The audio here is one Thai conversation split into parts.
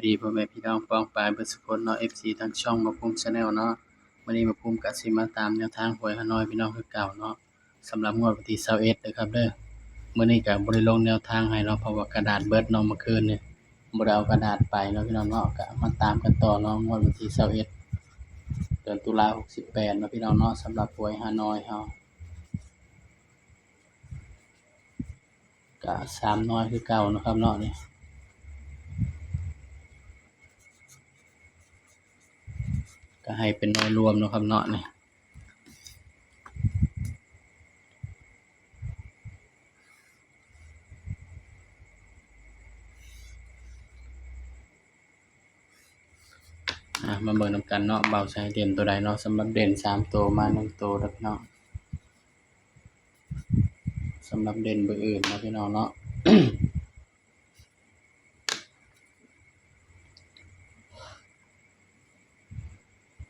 ดีพ่อแม่พี่น้องป้องปรายเบิดสุคนเนาะ FC ทางช่องบ่าวภูมิชาแนลเนาะมื้อนี้บ่าวภูมิก็สิมาตามแนวทางหวยฮานอยพี่น้องคือเก่าเนาะสำหรับงวดวันที่21เด้อครับเด้อมื้อนี้ก็บ่ได้ลงแนวทางให้เนาะเพราะว่ากระดาษเบิดเนาะเมื่อคืนนี่บ่ได้เอากระดาษไปเนาะพี่น้องเนาะก็มาตามกันต่อเนาะงวดวันที่21เดือนตุลา68เนาะพี่น้องเนาะสำหรับหวยฮานอยเฮาก็3น้อยคือเก่าเนาะครับเนาะนี่ก็ให้เป็นน้อยรวมเนาะครับเนาะนี่มาเบิ่งนำกันเนาะเบาใช้เด่นตัวใดเนาะสำหรับเด่น3ตัวมา1ตัวเด้อพี่น้องสำหรับเด่นเบอร์อื่นเนาะพี่น้องเนาะ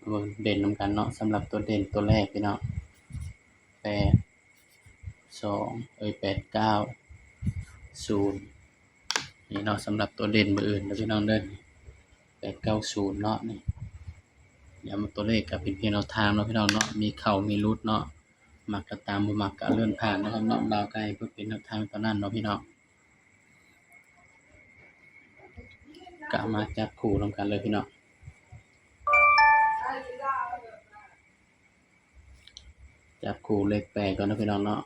เบิ่งเด่นนำกันเนาะสำหรับตัวเด่นตัวแรกพี่น้อง820นี่เนาะสำหรับตัวเด่นเบอร์อื่นเด้อพี่น้องเด้อ890เนาะนี่ย้ำว่าตัวเลขก็เป็นเพียงแนวทางเนาะพี่น้องเนาะมีเข้ามีหลุดเนาะมักก็ตามบ่มักก็เลื่อนผ่านนะครับเนาะดาวไกลเพื่อเป็นแนวทางเท่านั้นเนาะพี่น้องก็มาจับคู่นำกันเลยพี่น้องจับคู่เลข8ก่อนนะพี่น้องเนาะ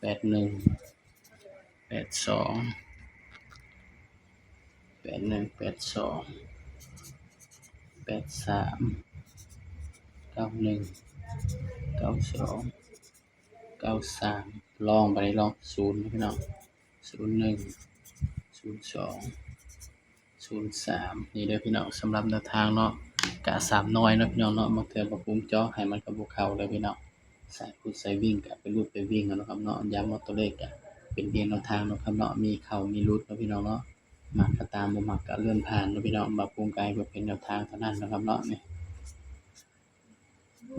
81 82 83 91 92 93ลองไปลอง0นะพี่น้อง01 02 03นี่เด้อพี่น้องสำหรับแนวทางเนาะกะ3น้อยเนาะพี่น้องเนาะบางเทื่อบ่ภูมิเจาะให้มันก็บ่เข้าเลยพี่น้องสายพูดสายวิ่งก็ไปรูดไปวิ่งเอาเนาะครับเนาะย้ำว่าตัวเลขก็เป็นเพียงแนวทางเนาะครับเนาะมีเข้ามีหลุดเนาะพี่น้องเนาะมักก็ตามบ่มักก็เลื่อนผ่านเนาะพี่น้องบ่ภูมิไกลเพื่อเป็นแนวทางเท่านั้นนะครับเนาะนี่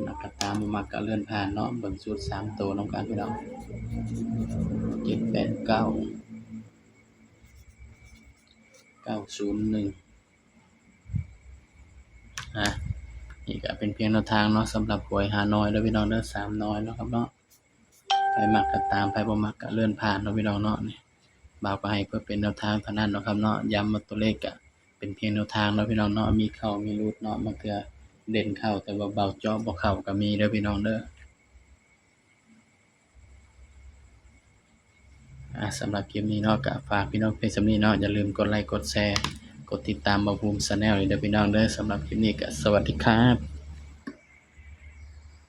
มักก็ตามบ่มักก็เลื่อนผ่านเนาะเบิ่งสูตร3ตัวนำกันพี่น้อง7 8 9 901นี่ก็เป็นเพียงแนวทางเนาะสำหรับหวยฮานอยเด้อพี่น้องเด้อ3น้อยเนาะครับเนาะไผมักก็ตามไผบ่มักก็เลื่อนผ่านเนาะพี่น้องเนาะนี่บ่าวก็ให้เพื่อเป็นแนวทางเท่านั้นเนาะครับเนาะย้ำว่าตัวเลขก็เป็นเพียงแนวทางเนาะพี่น้องเนาะมีเข้ามีหลุดเนาะบางเทื่อเด่นเข้าแต่ว่าเบาเจาะบ่เข้าก็มีเด้อพี่น้องเด้อสำหรับคลิปนี้เนาะก็ฝากพี่น้องเพียงส่ำนี้เนาะอย่าลืมกดไลค์กดแชร์กดติดตามบ่าวภูมิชาแนลเด้อพี่น้องเด้อสำหรับคลิปนี้ก็สวัสดีครับ